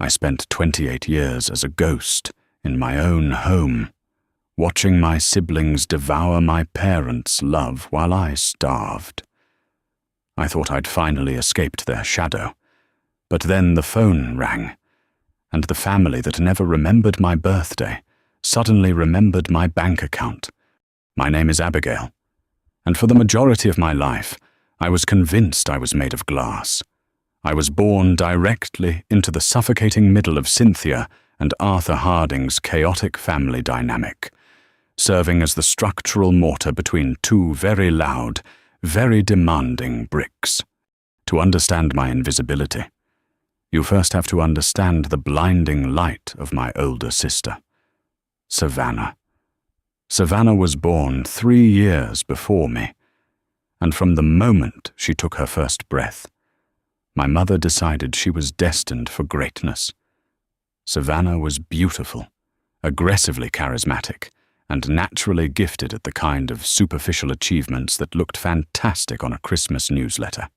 I spent 28 years as a ghost in my own home, watching my siblings devour my parents' love while I starved. I thought I'd finally escaped their shadow, but then the phone rang, and the family that never remembered my birthday suddenly remembered my bank account. My name is Abigail, and for the majority of my life, I was convinced I was made of glass. I was born directly into the suffocating middle of Cynthia and Arthur Harding's chaotic family dynamic, serving as the structural mortar between two very loud, very demanding bricks. To understand my invisibility, you first have to understand the blinding light of my older sister, Savannah. Savannah was born 3 years before me, and from the moment she took her first breath, my mother decided she was destined for greatness. Savannah was beautiful, aggressively charismatic, and naturally gifted at the kind of superficial achievements that looked fantastic on a Christmas newsletter.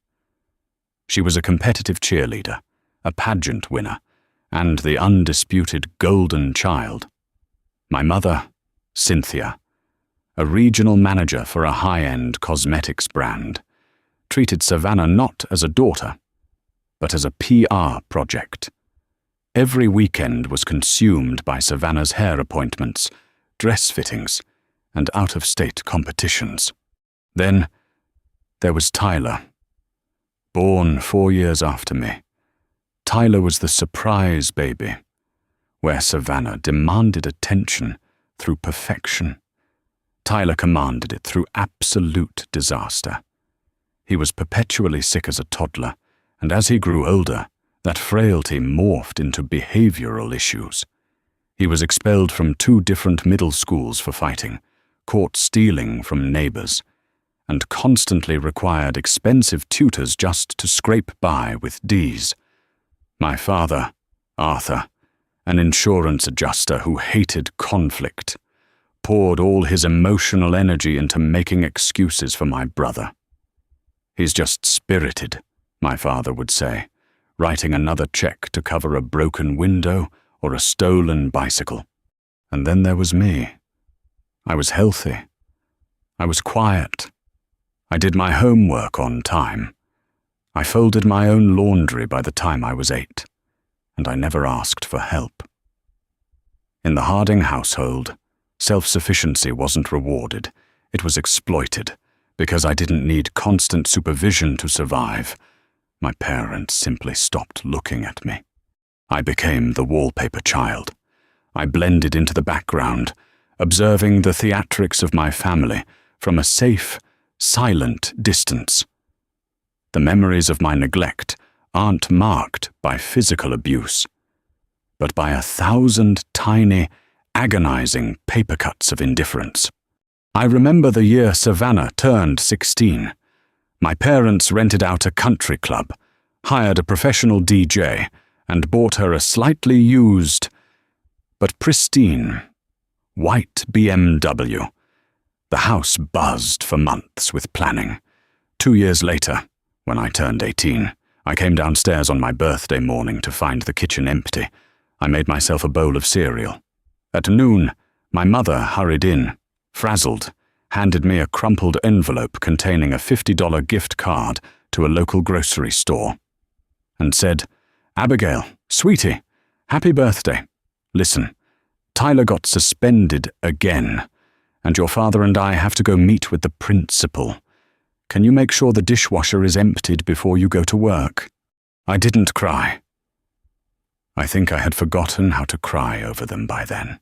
She was a competitive cheerleader, a pageant winner, and the undisputed golden child. My mother, Cynthia, a regional manager for a high-end cosmetics brand, treated Savannah not as a daughter, but as a PR project. Every weekend was consumed by Savannah's hair appointments, dress fittings, and out-of-state competitions. Then there was Tyler, born 4 years after me. Tyler was the surprise baby, where Savannah demanded attention through perfection. Tyler commanded it through absolute disaster. He was perpetually sick as a toddler, and as he grew older, that frailty morphed into behavioral issues. He was expelled from 2 different middle schools for fighting, caught stealing from neighbors, and constantly required expensive tutors just to scrape by with D's. My father, Arthur, an insurance adjuster who hated conflict, poured all his emotional energy into making excuses for my brother. "He's just spirited," my father would say, writing another check to cover a broken window or a stolen bicycle. And then there was me. I was healthy. I was quiet. I did my homework on time. I folded my own laundry by the time I was 8, and I never asked for help. In the Harding household, self-sufficiency wasn't rewarded, it was exploited, because I didn't need constant supervision to survive. My parents simply stopped looking at me. I became the wallpaper child. I blended into the background, observing the theatrics of my family from a safe, silent distance. The memories of my neglect aren't marked by physical abuse, but by 1,000 tiny, agonizing paper cuts of indifference. I remember the year Savannah turned 16. My parents rented out a country club, hired a professional DJ, and bought her a slightly used, but pristine, white BMW. The house buzzed for months with planning. 2 years later, when I turned 18, I came downstairs on my birthday morning to find the kitchen empty. I made myself a bowl of cereal. At noon, my mother hurried in, frazzled, handed me a crumpled envelope containing a $50 gift card to a local grocery store, and said, "Abigail, sweetie, happy birthday. Listen, Tyler got suspended again, and your father and I have to go meet with the principal. Can you make sure the dishwasher is emptied before you go to work?" I didn't cry. I think I had forgotten how to cry over them by then.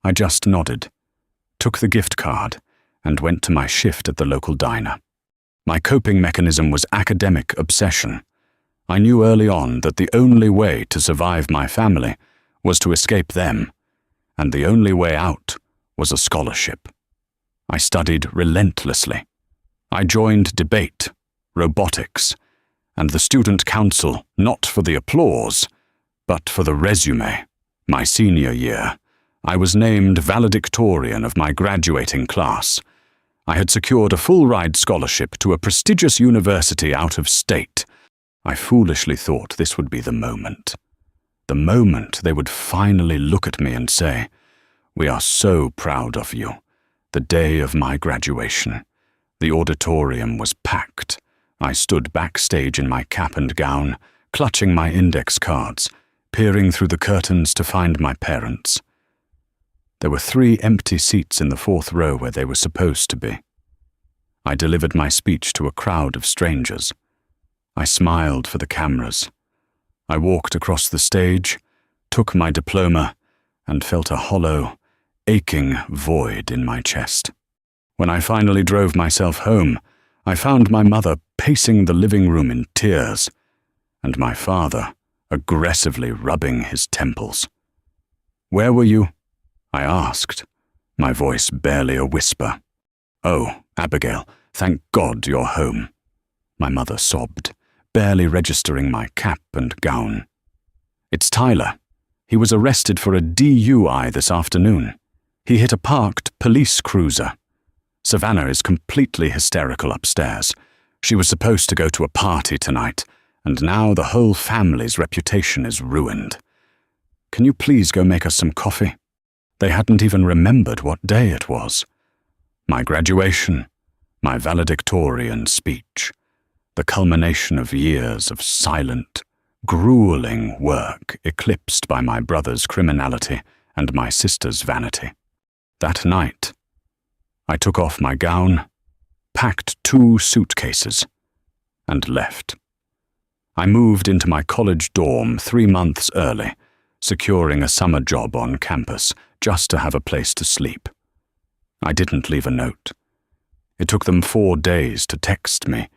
I just nodded, took the gift card, and went to my shift at the local diner. My coping mechanism was academic obsession. I knew early on that the only way to survive my family was to escape them, and the only way out was a scholarship. I studied relentlessly. I joined debate, robotics, and the student council not for the applause, but for the resume. My senior year, I was named valedictorian of my graduating class. I had secured a full-ride scholarship to a prestigious university out of state. I foolishly thought this would be the moment. the moment they would finally look at me and say, "We are so proud of you." The day of my graduation. The auditorium was packed. I stood backstage in my cap and gown, clutching my index cards, peering through the curtains to find my parents. There were 3 empty seats in the 4th row where they were supposed to be. I delivered my speech to a crowd of strangers. I smiled for the cameras. I walked across the stage, took my diploma, and felt a hollow, aching void in my chest. When I finally drove myself home, I found my mother pacing the living room in tears, and my father aggressively rubbing his temples. "Where were you?" I asked, my voice barely a whisper. "Oh, Abigail, thank God you're home," my mother sobbed, barely registering my cap and gown. "It's Tyler. He was arrested for a DUI this afternoon. He hit a parked police cruiser. Savannah is completely hysterical upstairs. She was supposed to go to a party tonight, and now the whole family's reputation is ruined. Can you please go make us some coffee?" They hadn't even remembered what day it was. My graduation, my valedictorian speech, the culmination of years of silent, grueling work eclipsed by my brother's criminality and my sister's vanity. That night, I took off my gown, packed 2 suitcases, and left. I moved into my college dorm 3 months early, securing a summer job on campus just to have a place to sleep. I didn't leave a note. It took them 4 days to text me,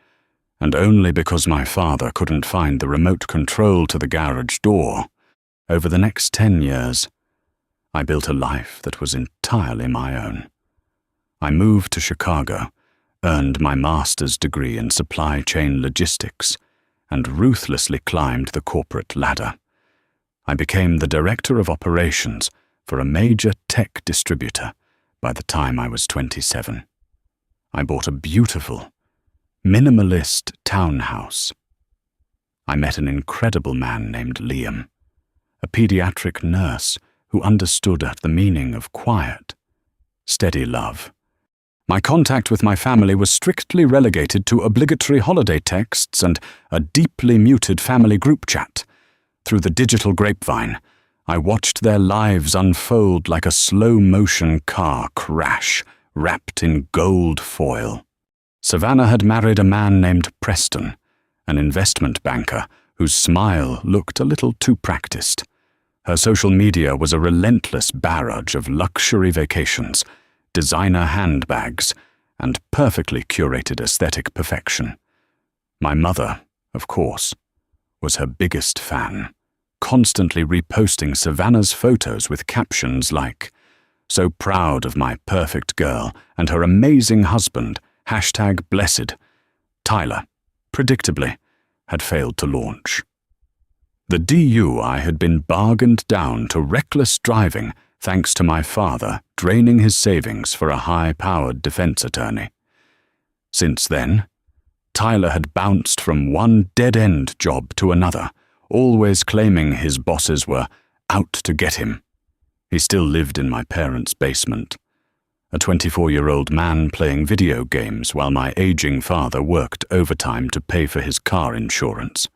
and only because my father couldn't find the remote control to the garage door. Over the next 10 years, I built a life that was entirely my own. I moved to Chicago, earned my master's degree in supply chain logistics, and ruthlessly climbed the corporate ladder. I became the director of operations for a major tech distributor by the time I was 27. I bought a beautiful, minimalist townhouse. I met an incredible man named Liam, a pediatric nurse who understood the meaning of quiet, steady love. My contact with my family was strictly relegated to obligatory holiday texts and a deeply muted family group chat. Through the digital grapevine, I watched their lives unfold like a slow-motion car crash wrapped in gold foil. Savannah had married a man named Preston, an investment banker whose smile looked a little too practiced. Her social media was a relentless barrage of luxury vacations, designer handbags, and perfectly curated aesthetic perfection. My mother, of course, was her biggest fan, constantly reposting Savannah's photos with captions like, "So proud of my perfect girl and her amazing husband, #blessed. Tyler, predictably, had failed to launch. The DUI had been bargained down to reckless driving thanks to my father draining his savings for a high-powered defense attorney. Since then, Tyler had bounced from one dead-end job to another, always claiming his bosses were out to get him. He still lived in my parents' basement, a 24-year-old man playing video games while my aging father worked overtime to pay for his car insurance.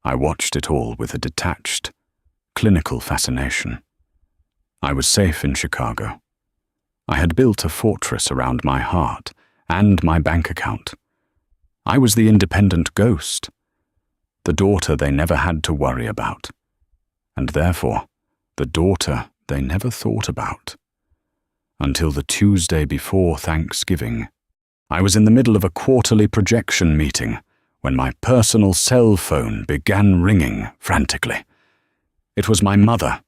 I watched it all with a detached, clinical fascination. I was safe in Chicago. I had built a fortress around my heart and my bank account. I was the independent ghost, the daughter they never had to worry about, and therefore the daughter they never thought about. Until the Tuesday before Thanksgiving, I was in the middle of a quarterly projection meeting when my personal cell phone began ringing frantically. It was my mother.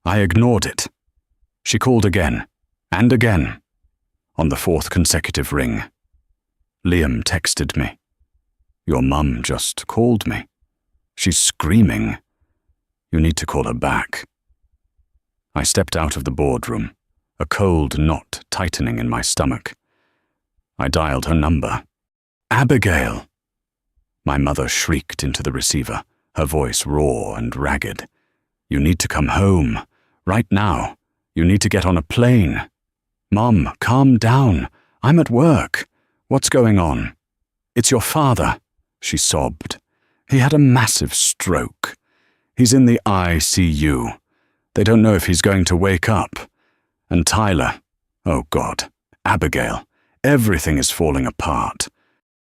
I ignored it. She called again, and again. On the 4th consecutive ring, Liam texted me. "Your mum just called me. She's screaming. You need to call her back." I stepped out of the boardroom, a cold knot tightening in my stomach. I dialed her number. "Abigail!" My mother shrieked into the receiver, her voice raw and ragged. You need to come home. Right now. You need to get on a plane. Mom, calm down. I'm at work. What's going on? It's your father, she sobbed. He had a massive stroke. He's in the ICU. They don't know if he's going to wake up. And Tyler, oh God, Abigail, everything is falling apart.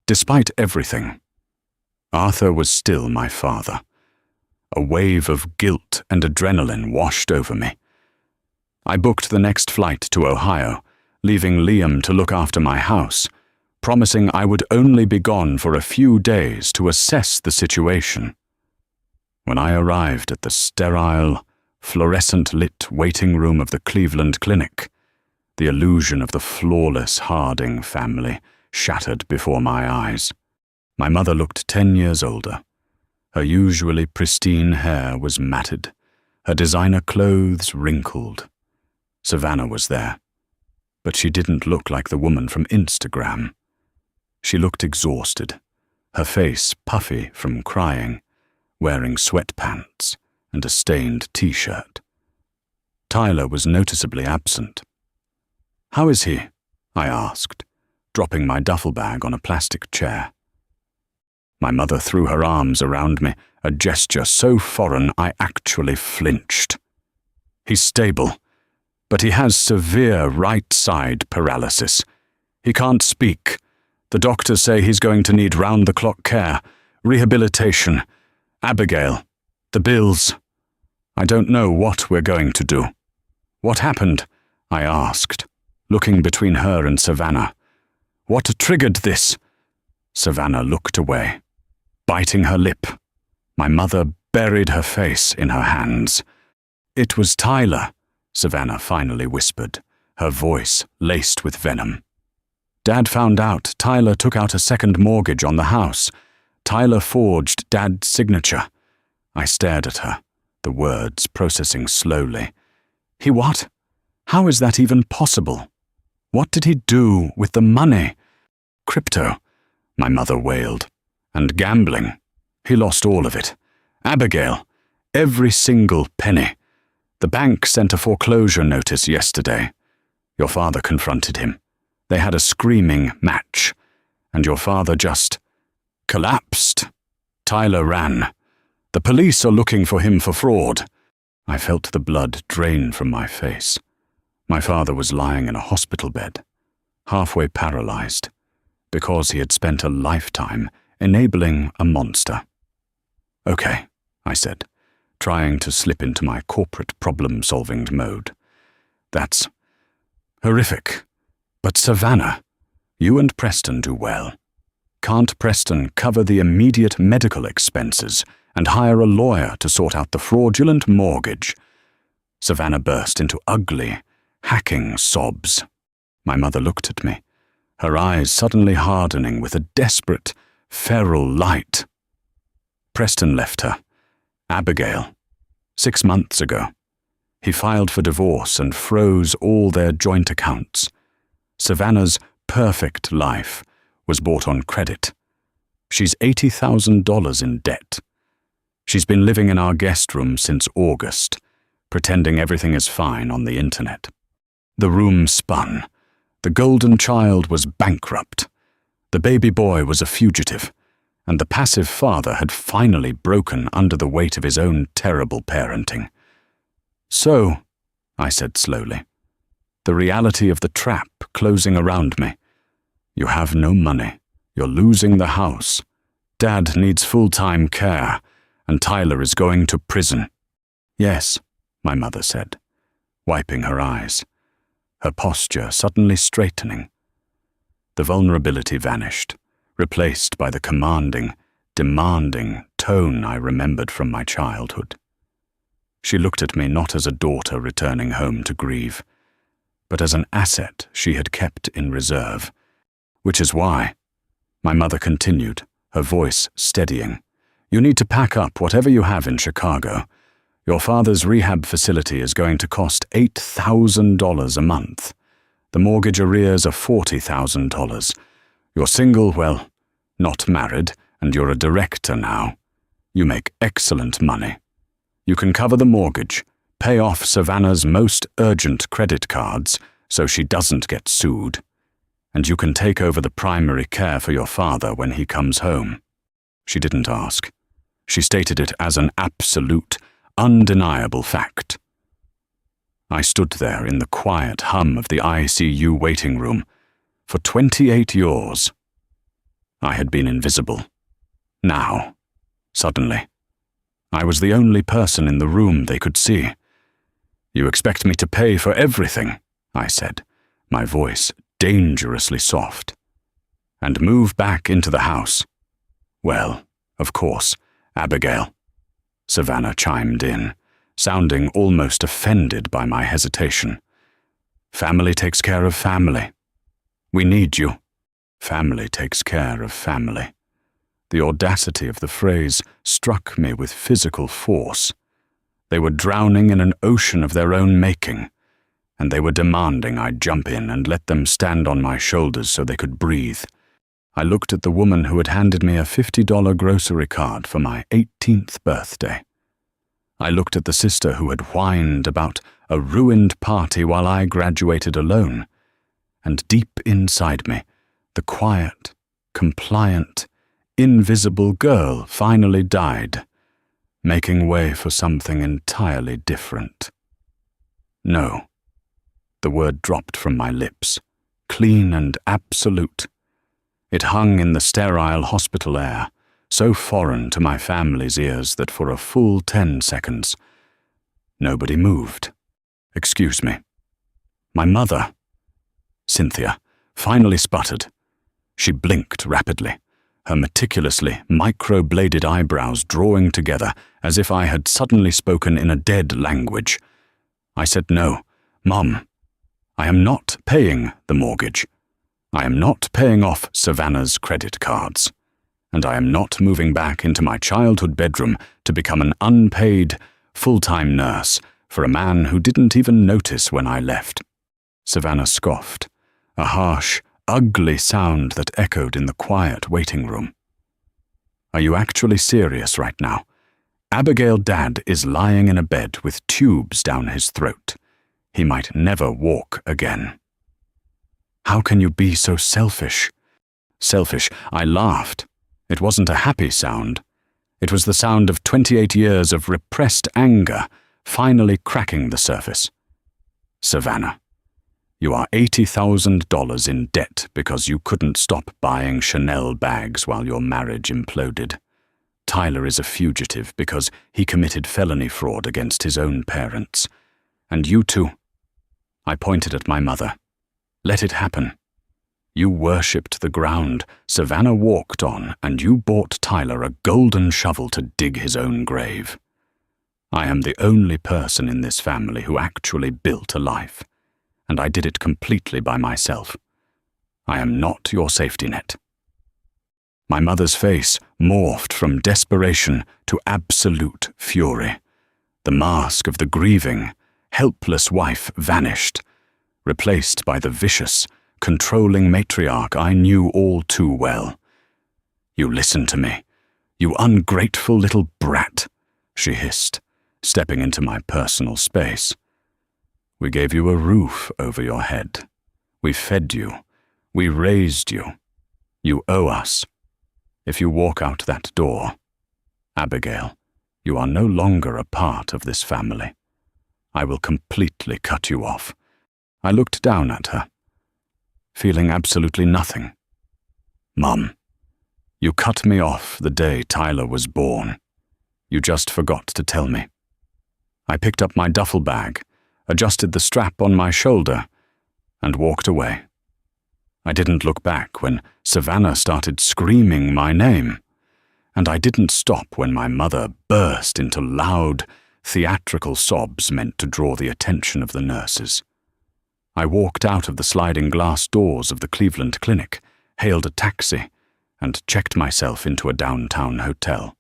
Despite everything, Arthur was still my father. A wave of guilt and adrenaline washed over me. I booked the next flight to Ohio, leaving Liam to look after my house, promising I would only be gone for a few days to assess the situation. When I arrived at the sterile, fluorescent-lit waiting room of the Cleveland Clinic, the illusion of the flawless Harding family shattered before my eyes. My mother looked 10 years older. Her usually pristine hair was matted, her designer clothes wrinkled. Savannah was there, but she didn't look like the woman from Instagram. She looked exhausted, her face puffy from crying, wearing sweatpants and a stained t-shirt. Tyler was noticeably absent. "How is he?" I asked, dropping my duffel bag on a plastic chair. My mother threw her arms around me, a gesture so foreign I actually flinched. "He's stable, but he has severe right-side paralysis. He can't speak. The doctors say he's going to need round-the-clock care, rehabilitation. Abigail, the bills. I don't know what we're going to do." "What happened?" I asked, looking between her and Savannah. "What triggered this?" Savannah looked away, biting her lip. My mother buried her face in her hands. "It was Tyler," Savannah finally whispered, her voice laced with venom. "Dad found out Tyler took out a second mortgage on the house. Tyler forged Dad's signature." I stared at her, the words processing slowly. "He what? How is that even possible? What did he do with the money?" "Crypto," my mother wailed. "And gambling. He lost all of it. Abigail, every single penny. The bank sent a foreclosure notice yesterday. Your father confronted him. They had a screaming match, and your father just collapsed. Tyler ran. The police are looking for him for fraud." I felt the blood drain from my face. My father was lying in a hospital bed, halfway paralyzed, because he had spent a lifetime enabling a monster. "Okay," I said, trying to slip into my corporate problem-solving mode. "That's horrific. But Savannah, you and Preston do well. Can't Preston cover the immediate medical expenses and hire a lawyer to sort out the fraudulent mortgage?" Savannah burst into ugly, hacking sobs. My mother looked at me, her eyes suddenly hardening with a desperate, feral light. "Preston left her. Abigail. 6 months ago. He filed for divorce and froze all their joint accounts. Savannah's perfect life was bought on credit. She's $80,000 in debt. She's been living in our guest room since August, pretending everything is fine on the internet. The room spun. The golden child was bankrupt. The baby boy was a fugitive, and the passive father had finally broken under the weight of his own terrible parenting. "So," I said slowly, "the reality of the trap closing around me. You have no money. You're losing the house. Dad needs full-time care, and Tyler is going to prison." "Yes," my mother said, wiping her eyes, her posture suddenly straightening. The vulnerability vanished, replaced by the commanding, demanding tone I remembered from my childhood. She looked at me not as a daughter returning home to grieve, but as an asset she had kept in reserve. "Which is why," my mother continued, her voice steadying, "you need to pack up whatever you have in Chicago. Your father's rehab facility is going to cost $8,000 a month. The mortgage arrears are $40,000. You're single, well, not married, and you're a director now. You make excellent money. You can cover the mortgage, pay off Savannah's most urgent credit cards so she doesn't get sued, and you can take over the primary care for your father when he comes home." She didn't ask. She stated it as an absolute, undeniable fact. I stood there in the quiet hum of the ICU waiting room for 28 years. I had been invisible. Now, suddenly, I was the only person in the room they could see. "You expect me to pay for everything," I said, my voice dangerously soft. "And move back into the house." "Well, of course, Abigail," Savannah chimed in, sounding almost offended by my hesitation. "Family takes care of family. We need you. Family takes care of family." The audacity of the phrase struck me with physical force. They were drowning in an ocean of their own making, and they were demanding I jump in and let them stand on my shoulders so they could breathe. I looked at the woman who had handed me a $50 grocery card for my 18th birthday. I looked at the sister who had whined about a ruined party while I graduated alone, and deep inside me, the quiet, compliant, invisible girl finally died, making way for something entirely different. No. The word dropped from my lips, clean and absolute. It hung in the sterile hospital air, so foreign to my family's ears that for a full 10 seconds, nobody moved. "Excuse me." My mother, Cynthia, finally sputtered. She blinked rapidly, her meticulously micro-bladed eyebrows drawing together as if I had suddenly spoken in a dead language. I said, "No, Mom, I am not paying the mortgage. I am not paying off Savannah's credit cards. And I am not moving back into my childhood bedroom to become an unpaid, full-time nurse for a man who didn't even notice when I left." Savannah scoffed, a harsh, ugly sound that echoed in the quiet waiting room. "Are you actually serious right now? Abigail Dad is lying in a bed with tubes down his throat. He might never walk again." "How can you be so selfish?" Selfish, I laughed. It wasn't a happy sound. It was the sound of 28 years of repressed anger finally cracking the surface. "Savannah, you are $80,000 in debt because you couldn't stop buying Chanel bags while your marriage imploded. Tyler is a fugitive because he committed felony fraud against his own parents. And you too." I pointed at my mother. "Let it happen. You worshipped the ground Savannah walked on, and you bought Tyler a golden shovel to dig his own grave. I am the only person in this family who actually built a life, and I did it completely by myself. I am not your safety net." My mother's face morphed from desperation to absolute fury. The mask of the grieving, helpless wife vanished, replaced by the vicious, controlling matriarch I knew all too well. "You listen to me, you ungrateful little brat," she hissed, stepping into my personal space. "We gave you a roof over your head. We fed you. We raised you. You owe us. If you walk out that door, Abigail, you are no longer a part of this family. I will completely cut you off." I looked down at her, feeling absolutely nothing. "Mum, you cut me off the day Tyler was born. You just forgot to tell me." I picked up my duffel bag, adjusted the strap on my shoulder, and walked away. I didn't look back when Savannah started screaming my name, and I didn't stop when my mother burst into loud, theatrical sobs meant to draw the attention of the nurses. I walked out of the sliding glass doors of the Cleveland Clinic, hailed a taxi, and checked myself into a downtown hotel.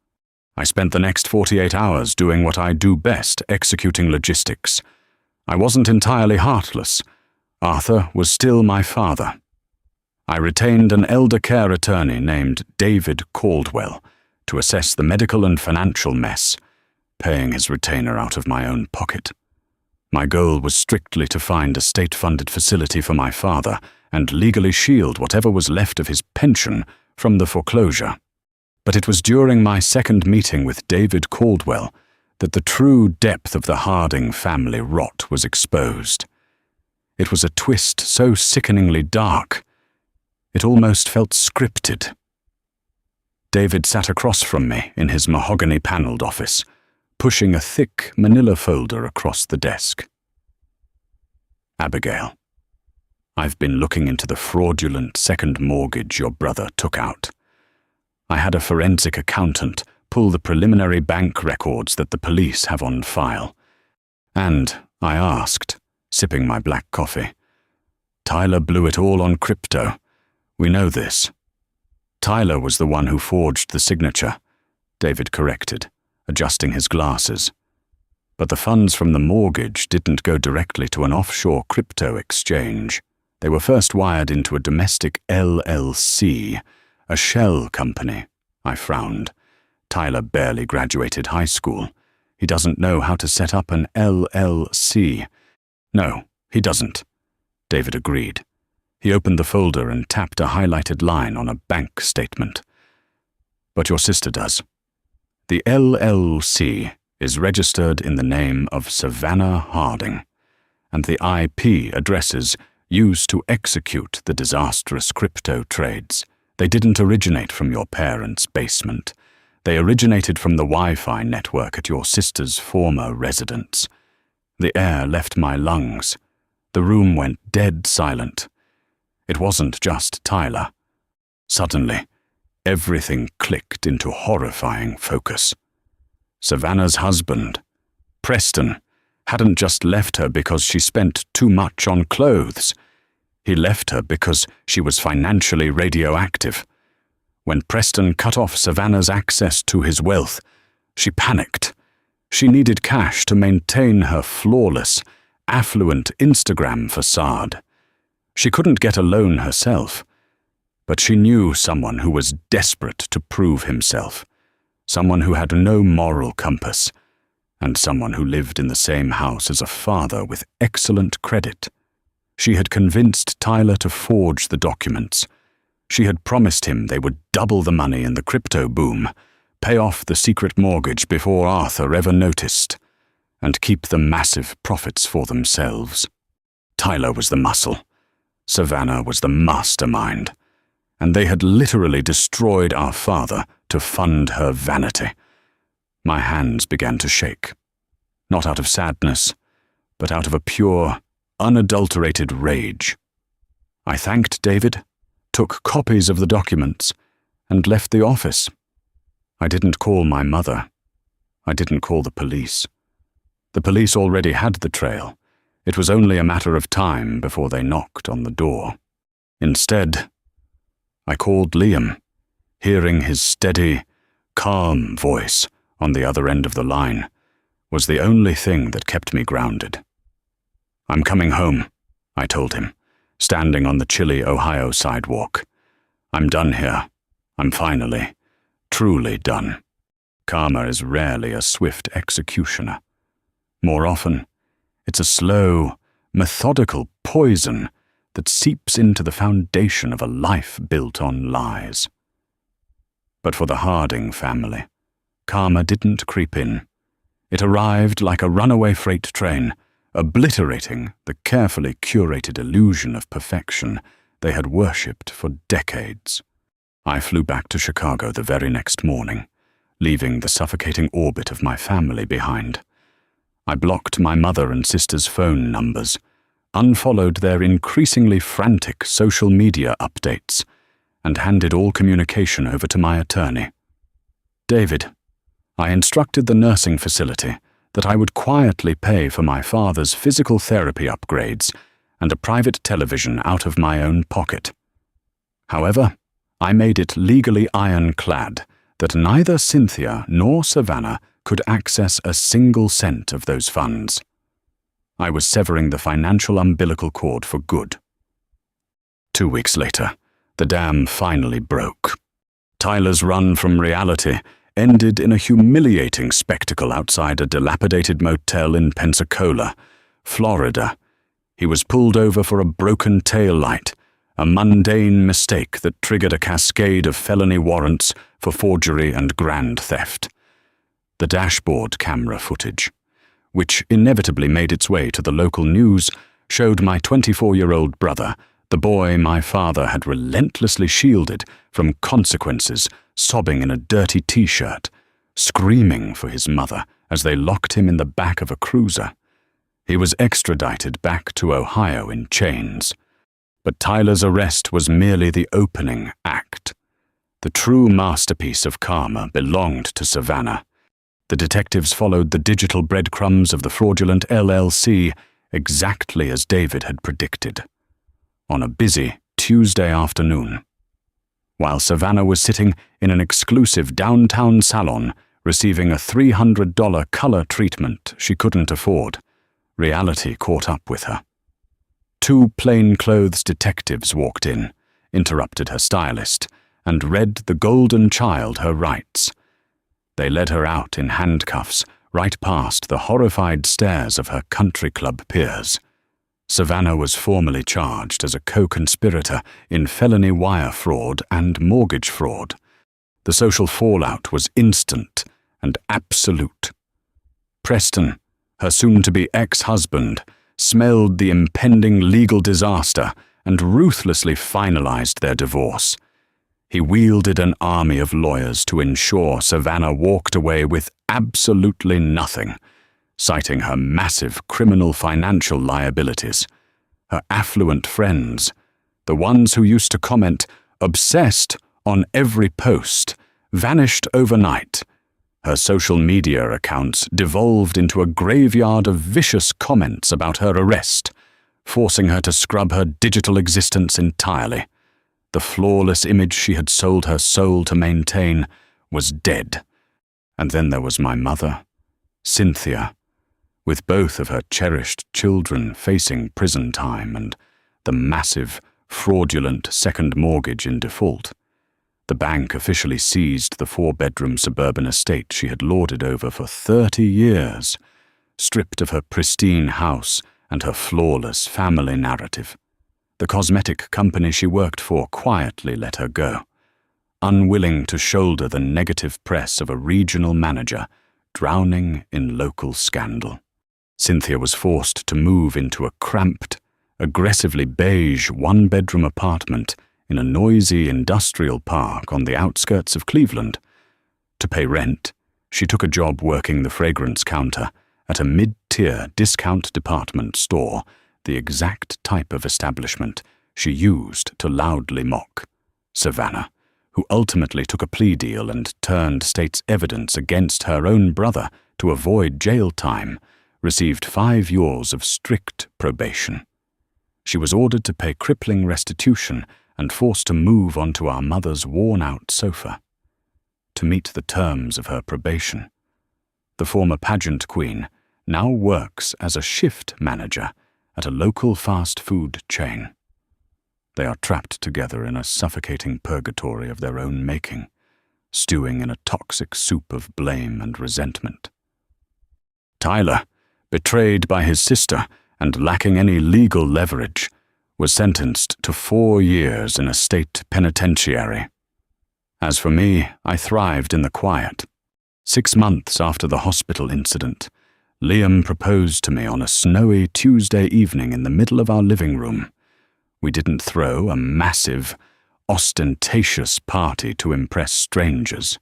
I spent the next 48 hours doing what I do best, executing logistics. I wasn't entirely heartless. Arthur was still my father. I retained an elder care attorney named David Caldwell to assess the medical and financial mess, paying his retainer out of my own pocket. My goal was strictly to find a state-funded facility for my father and legally shield whatever was left of his pension from the foreclosure. But it was during my second meeting with David Caldwell that the true depth of the Harding family rot was exposed. It was a twist so sickeningly dark, it almost felt scripted. David sat across from me in his mahogany-paneled office, pushing a thick manila folder across the desk. Abigail, I've been looking into the fraudulent second mortgage your brother took out. I had a forensic accountant pull the preliminary bank records that the police have on file. And I asked, sipping my black coffee, Tyler blew it all on crypto. We know this. Tyler was the one who forged the signature, David corrected, adjusting his glasses. But the funds from the mortgage didn't go directly to an offshore crypto exchange. They were first wired into a domestic LLC, a shell company. I frowned. Tyler barely graduated high school. He doesn't know how to set up an LLC. No, he doesn't, David agreed. He opened the folder and tapped a highlighted line on a bank statement. But your sister does. The LLC is registered in the name of Savannah Harding, and the IP addresses used to execute the disastrous crypto trades. They didn't originate from your parents' basement. They originated from the Wi-Fi network at your sister's former residence. The air left my lungs. The room went dead silent. It wasn't just Tyler. Suddenly, everything clicked into horrifying focus. Savannah's husband, Preston, hadn't just left her because she spent too much on clothes. He left her because she was financially radioactive. When Preston cut off Savannah's access to his wealth, she panicked. She needed cash to maintain her flawless, affluent Instagram facade. She couldn't get a loan herself, but she knew someone who was desperate to prove himself, someone who had no moral compass, and someone who lived in the same house as a father with excellent credit. She had convinced Tyler to forge the documents. She had promised him they would double the money in the crypto boom, pay off the secret mortgage before Arthur ever noticed, and keep the massive profits for themselves. Tyler was the muscle. Savannah was the mastermind, and they had literally destroyed our father to fund her vanity. My hands began to shake, not out of sadness, but out of a pure, unadulterated rage. I thanked David, took copies of the documents, and left the office. I didn't call my mother. I didn't call the police. The police already had the trail. It was only a matter of time before they knocked on the door. Instead, I called Liam, hearing his steady, calm voice on the other end of the line was the only thing that kept me grounded. I'm coming home, I told him, standing on the chilly Ohio sidewalk. I'm done here. I'm finally, truly done. Karma is rarely a swift executioner. More often, it's a slow, methodical poison that seeps into the foundation of a life built on lies. But for the Harding family, karma didn't creep in. It arrived like a runaway freight train, obliterating the carefully curated illusion of perfection they had worshipped for decades. I flew back to Chicago the very next morning, leaving the suffocating orbit of my family behind. I blocked my mother and sister's phone numbers, unfollowed their increasingly frantic social media updates, and handed all communication over to my attorney. David, I instructed the nursing facility that I would quietly pay for my father's physical therapy upgrades and a private television out of my own pocket. However, I made it legally ironclad that neither Cynthia nor Savannah could access a single cent of those funds. I was severing the financial umbilical cord for good. 2 weeks later, the dam finally broke. Tyler's run from reality ended in a humiliating spectacle outside a dilapidated motel in Pensacola, Florida. He was pulled over for a broken tail light, a mundane mistake that triggered a cascade of felony warrants for forgery and grand theft. The dashboard camera footage, which inevitably made its way to the local news, showed my 24-year-old brother, the boy my father had relentlessly shielded from consequences, sobbing in a dirty t-shirt, screaming for his mother as they locked him in the back of a cruiser. He was extradited back to Ohio in chains. But Tyler's arrest was merely the opening act. The true masterpiece of karma belonged to Savannah. The detectives followed the digital breadcrumbs of the fraudulent LLC exactly as David had predicted. On a busy Tuesday afternoon, while Savannah was sitting in an exclusive downtown salon receiving a $300 color treatment she couldn't afford, reality caught up with her. Two plainclothes detectives walked in, interrupted her stylist, and read the golden child her rights. They led her out in handcuffs, right past the horrified stares of her country club peers. Savannah was formally charged as a co-conspirator in felony wire fraud and mortgage fraud. The social fallout was instant and absolute. Preston, her soon-to-be ex-husband, smelled the impending legal disaster and ruthlessly finalized their divorce. He wielded an army of lawyers to ensure Savannah walked away with absolutely nothing, citing her massive criminal financial liabilities. Her affluent friends, the ones who used to comment, obsessed, on every post, vanished overnight. Her social media accounts devolved into a graveyard of vicious comments about her arrest, forcing her to scrub her digital existence entirely. The flawless image she had sold her soul to maintain was dead. And then there was my mother, Cynthia, with both of her cherished children facing prison time and the massive, fraudulent second mortgage in default. The bank officially seized the 4-bedroom suburban estate she had lorded over for 30 years, stripped of her pristine house and her flawless family narrative. The cosmetic company she worked for quietly let her go, unwilling to shoulder the negative press of a regional manager drowning in local scandal. Cynthia was forced to move into a cramped, aggressively beige 1-bedroom apartment in a noisy industrial park on the outskirts of Cleveland. To pay rent, she took a job working the fragrance counter at a mid-tier discount department store, the exact type of establishment she used to loudly mock Savannah, who ultimately took a plea deal and turned state's evidence against her own brother to avoid jail time, received 5 years of strict probation. She was ordered to pay crippling restitution and forced to move onto our mother's worn-out sofa. To meet the terms of her probation, the former pageant queen now works as a shift manager at a local fast food chain. They are trapped together in a suffocating purgatory of their own making, stewing in a toxic soup of blame and resentment. Tyler, betrayed by his sister and lacking any legal leverage, was sentenced to 4 years in a state penitentiary. As for me, I thrived in the quiet. 6 months after the hospital incident, Liam proposed to me on a snowy Tuesday evening in the middle of our living room. We didn't throw a massive, ostentatious party to impress strangers.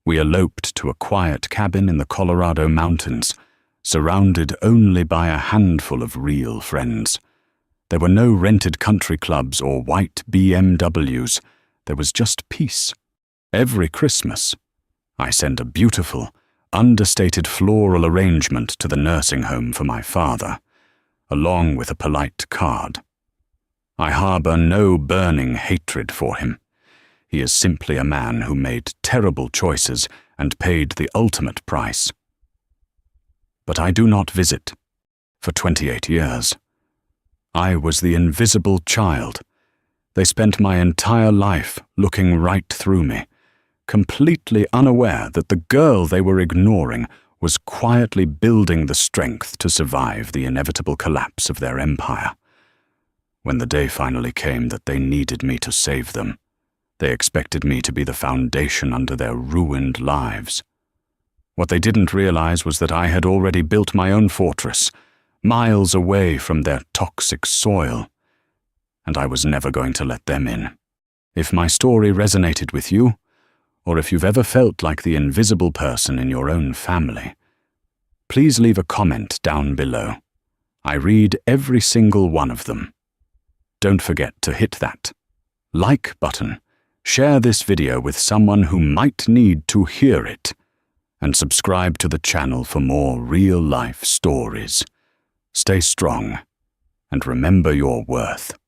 We eloped to a quiet cabin in the Colorado mountains, surrounded only by a handful of real friends. There were no rented country clubs or white BMWs. There was just peace. Every Christmas, I send a beautiful, understated floral arrangement to the nursing home for my father, along with a polite card. I harbor no burning hatred for him. He is simply a man who made terrible choices and paid the ultimate price. But I do not visit. For 28 years. I was the invisible child. They spent my entire life looking right through me, completely unaware that the girl they were ignoring was quietly building the strength to survive the inevitable collapse of their empire. When the day finally came that they needed me to save them, they expected me to be the foundation under their ruined lives. What they didn't realize was that I had already built my own fortress, miles away from their toxic soil, and I was never going to let them in. If my story resonated with you, or if you've ever felt like the invisible person in your own family, please leave a comment down below. I read every single one of them. Don't forget to hit that like button, share this video with someone who might need to hear it, and subscribe to the channel for more real-life stories. Stay strong, and remember your worth.